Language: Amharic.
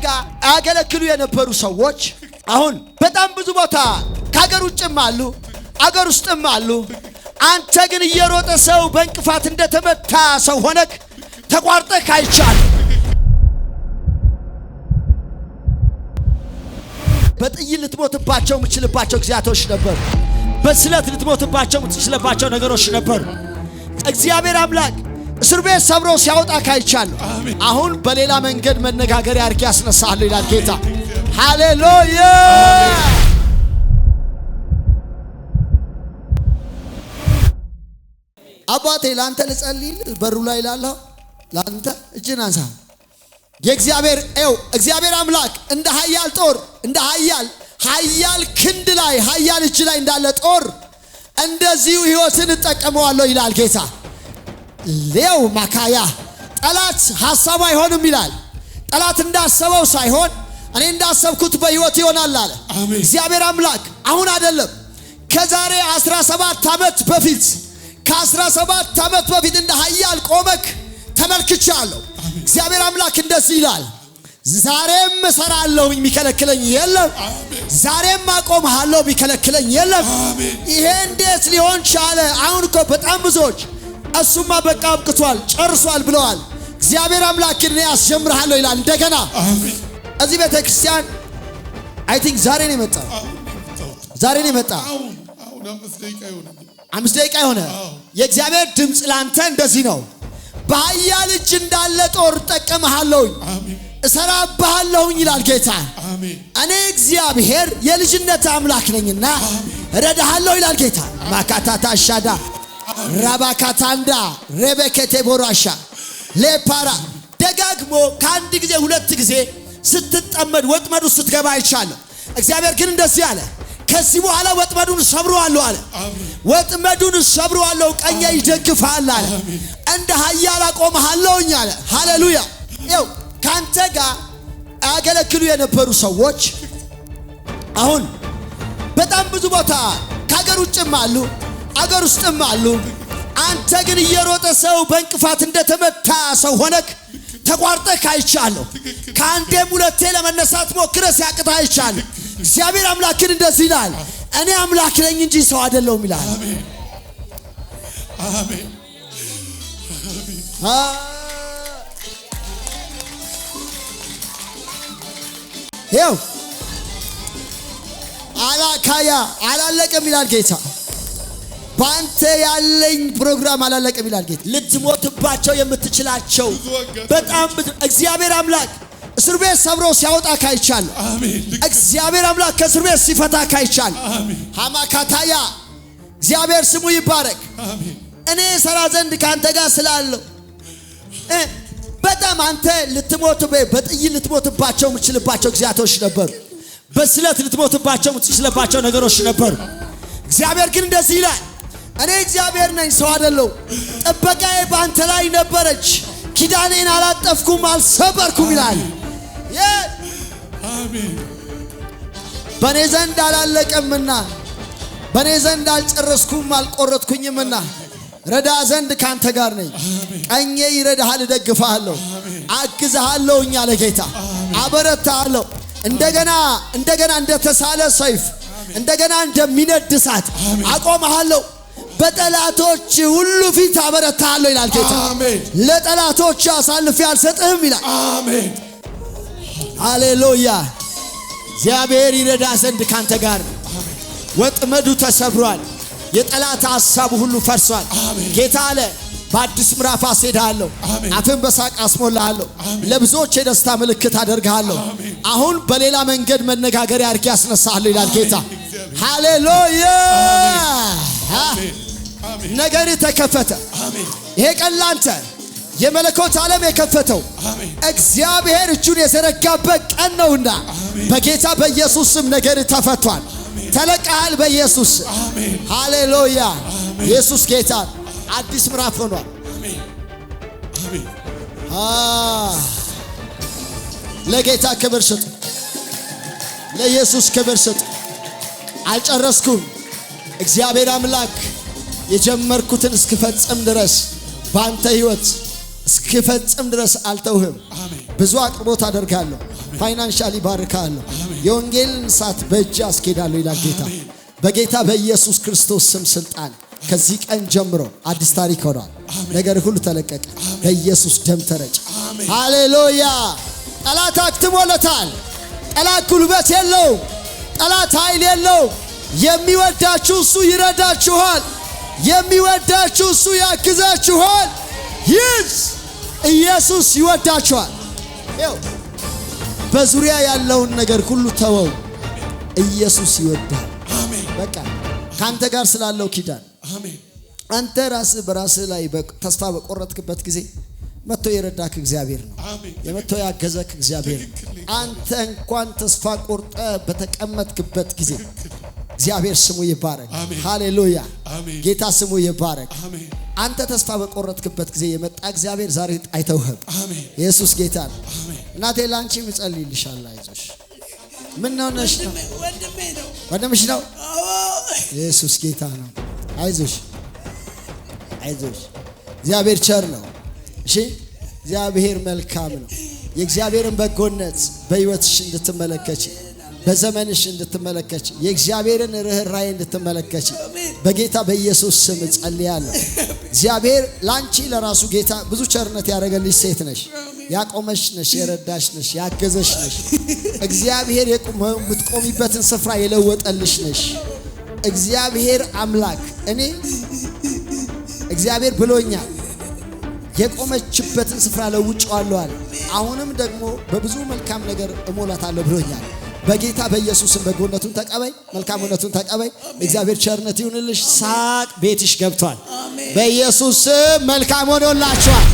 ጋር ያገለግሉ የነበሩ ሰዎች አሁን በጣም ብዙ ቦታ ከሀገር ውጭም አሉ፣ አገር ውስጥም አሉ። አንተ ግን እየሮጠ ሰው በእንቅፋት እንደተመታ ሰው ሆነክ ተቋርጠህ አይቻል። በጥይት ልትሞትባቸው የምትችልባቸው ጊዜያቶች ነበሩ። በስለት ልትሞትባቸው የምትችልባቸው ነገሮች ነበሩ። እግዚአብሔር አምላክ እስር ቤት ሰብሮ ሲያወጣ ካይቻል። አሁን በሌላ መንገድ መነጋገር ያርግ ያስነሳል ይላል ጌታ። ሃሌሉያ። አባቴ ላንተ ልጸልይ በሩ ላይ ላለው ላንተ እጅን አንሳ። እግዚአብሔር አምላክ እንደ ኃያል ጦር እንደ ኃያል ክንድ ላይ ኃያል እጅ ላይ እንዳለ ጦር እንደዚሁ ሕይወትን እጠቀመዋለሁ ይላል ጌታ። ሌው ማካያ ጠላት ሐሳብ አይሆንም ይላል። ጠላት እንዳሰበው ሳይሆን እኔ እንዳሰብኩት በሕይወት ይሆናል አለ እግዚአብሔር አምላክ። አሁን አይደለም ከዛሬ 17 ዓመት በፊት ከ17 ዓመት በፊት እንደ ኃያል ቆመክ ተመልክቻለሁ። እግዚአብሔር አምላክ እንደዚህ ይላል፣ ዛሬም እሰራለሁ የሚከለክለኝ የለም፣ ዛሬም አቆምሃለሁ የሚከለክለኝ የለም። ይሄ እንዴት ሊሆን ቻለ? አሁን እኮ በጣም ብዙዎች እሱማ በቃ አብቅቷል ጨርሷል ብለዋል። እግዚአብሔር አምላክ እኔ አስጀምርሃለሁ ይላል እንደገና። እዚህ ቤተ ክርስቲያን አይ ቲንክ ዛሬ ነው የመጣው። አሁን 5 ደቂቃ የሆነ የእግዚአብሔር ድምፅ ላንተ እንደዚህ ነው። በኃያል እጅ እንዳለ ጦር እጠቀምሃለሁኝ፣ እሰራብሃለሁኝ ይላል ጌታ። እኔ እግዚአብሔር የልጅነት አምላክ ነኝና እረዳሃለሁ ይላል ጌታ። ማካታታ ሻዳ ራባካታንዳ ሬቤኬቴ ቦራሻ ሌፓራ ደጋግሞ ከአንድ ጊዜ 2 ጊዜ ስትጠመድ ወጥመዱ ስትገባ አይቻለሁ። እግዚአብሔር ግን እንደዚህ አለ፣ ከዚህ በኋላ ወጥመዱን ሰብረዋለሁ አለ። ወጥመዱን ሰብረዋለሁ፣ ቀኜ ይደግፋል አለ። እንደ ኃያል አቆምሃለሁኝ አለ። ሃሌሉያ። ካንተ ጋር ያገለግሉ የነበሩ ሰዎች አሁን በጣም ብዙ ቦታ ከሀገር ውጭም አሉ፣ አገር ውስጥም አሉ። አንተ ግን እየሮጠ ሰው በእንቅፋት እንደተመታ ሰው ሆነክ ተቋርጠህ አይቻለሁ። ከአንዴም 2 ለመነሳት ሞክረህ ሲያቅትህ አይቻለሁ። እግዚአብሔር አምላክን እንደዚህ ይላል፣ እኔ አምላክ ነኝ እንጂ ሰው አይደለሁም ይላል። አሜን። ይኸው አላካያ አላለቀም ይላል ጌታ። ባንተ ያለኝ ፕሮግራም አላለቀም ይላል ጌታ። ልትሞትባቸው የምትችላቸው በጣም እግዚአብሔር አምላክ እስር ቤት ሰብሮ ሲያወጣ ካይቻል። እግዚአብሔር አምላክ ከእስር ቤት ሲፈታ ካይቻል። ሃማካታያ እግዚአብሔር ስሙ ይባረክ። እኔ ሰራ ዘንድ ካንተ ጋር ስላለው በጣም አንተ በጥይት ልትሞትባቸው የምትችልባቸው ጊዜያቶች ነበሩ። በስለት ልትሞትባቸው የምትችልባቸው ነገሮች ነበሩ። እግዚአብሔር ግን እንደዚህ ይላል፣ እኔ እግዚአብሔር ነኝ ሰው አይደለሁ። ጥበቃዬ በአንተ ላይ ነበረች፣ ኪዳኔን አላጠፍኩም አልሰበርኩም ይላል። በእኔ ዘንድ አላለቀምና በእኔ ዘንድ አልጨረስኩም አልቆረጥኩኝምና ረዳ ዘንድ ካንተ ጋር ነኝ። ቀኜ ይረዳሃል፣ እደግፍሃለሁ፣ አግዝሃለሁ እያለ ጌታ። አበረታሃለሁ። እንደገና እንደተሳለ ሰይፍ እንደገና እንደሚነድ እሳት አቆምሃለሁ። በጠላቶች ሁሉ ፊት አበረታሃለሁ ይላል ጌታ። ለጠላቶች አሳልፌ አልሰጥህም ይላል። አሜን ሃሌሉያ። እግዚአብሔር ይረዳ ዘንድ ካንተ ጋር ነው። ወጥመዱ ተሰብሯል። የጠላት ሐሳብ ሁሉ ፈርሷል። ጌታ አለ በአዲስ ምዕራፍ አስሄድሃለሁ፣ አፍን በሳቅ አስሞላሃለሁ፣ ለብዙዎች የደስታ ምልክት አደርግሃለሁ። አሁን በሌላ መንገድ መነጋገሪያ አድርጌ ያስነሳለሁ ይላል ጌታ። ሃሌሉያ። ነገር ተከፈተ። ይሄ ቀን ላንተ የመለኮት ዓለም የከፈተው እግዚአብሔር እጁን የዘረጋበት ቀን ነውና በጌታ በኢየሱስ ስም ነገር ተፈቷል። ተለቀሃል በኢየሱስ። ሃሌሉያ። ኢየሱስ ጌታ። አዲስ ምዕራፍ ሆኗል። ለጌታ ክብር ስጡ፣ ለኢየሱስ ክብር ስጡ። አልጨረስኩም። እግዚአብሔር አምላክ የጀመርኩትን እስክፈጽም ድረስ ባንተ ሕይወት እስክፈጽም ድረስ አልተውህም። ብዙ አቅርቦት አደርጋለሁ። ፋይናንሻሊ ባርካለሁ። የወንጌልን እሳት በእጅ አስኬዳለሁ ይላል ጌታ። በጌታ በኢየሱስ ክርስቶስ ስም ስልጣን ከዚህ ቀን ጀምሮ አዲስ ታሪክ ሆኗል። ነገር ሁሉ ተለቀቀ። በኢየሱስ ደም ተረጨ። ሃሌሉያ። ጠላት አክትሞለታል። ጠላት ጉልበት የለው። ጠላት ኃይል የለው። የሚወዳችሁ እሱ ይረዳችኋል። የሚወዳችሁ እሱ ያግዛችኋል። ኢየሱስ ይወዳችኋል። በዙሪያ ያለውን ነገር ሁሉ ተወው። ኢየሱስ ይወዳል። በቃ ካንተ ጋር ስላለው ኪዳን አንተ ራስህ በራስህ ላይ ተስፋ በቆረጥክበት ጊዜ መጥቶ የረዳክ እግዚአብሔር ነው። የመጥቶ ያገዘክ እግዚአብሔር ነው። አንተ እንኳን ተስፋ ቆርጠ በተቀመጥክበት ጊዜ እግዚአብሔር ስሙ ይባረክ። ሃሌሉያ። ጌታ ስሙ ይባረክ። አንተ ተስፋ በቆረጥክበት ጊዜ የመጣ እግዚአብሔር ዛሬ አይተውህም። ኢየሱስ ጌታ ነው። እናቴ ላንቺ ምጸልይልሻል። አይዞሽ። ምን ነው ነሽ? ወንድምሽ ነው። ኢየሱስ ጌታ ነው። አይዞሽ፣ አይዞሽ። እግዚአብሔር ቸር ነው። እሺ፣ እግዚአብሔር መልካም ነው። የእግዚአብሔርን በጎነት በሕይወትሽ እንድትመለከች፣ በዘመንሽ እንድትመለከች፣ የእግዚአብሔርን ርህራሄ እንድትመለከች በጌታ በኢየሱስ ስም ጸልያለሁ። እግዚአብሔር ላንቺ ለራሱ ጌታ ብዙ ቸርነት ያደረገልሽ ሴት ነሽ። ያቆመሽ ነሽ፣ የረዳሽ ነሽ፣ ያገዘሽ ነሽ። እግዚአብሔር የምትቆሚበትን ስፍራ የለወጠልሽ ነሽ። እግዚአብሔር አምላክ እኔ እግዚአብሔር ብሎኛል፣ የቆመችበትን ስፍራ ለውጬዋለሁ አለ። አሁንም ደግሞ በብዙ መልካም ነገር እሞላታለሁ ብሎኛል። በጌታ በኢየሱስም በጎነቱን ተቀበይ፣ መልካምነቱን ተቀበይ። እግዚአብሔር ቸርነት ይሁንልሽ። ሳቅ ቤትሽ ገብቷል። በኢየሱስ መልካም ሆኖላችኋል።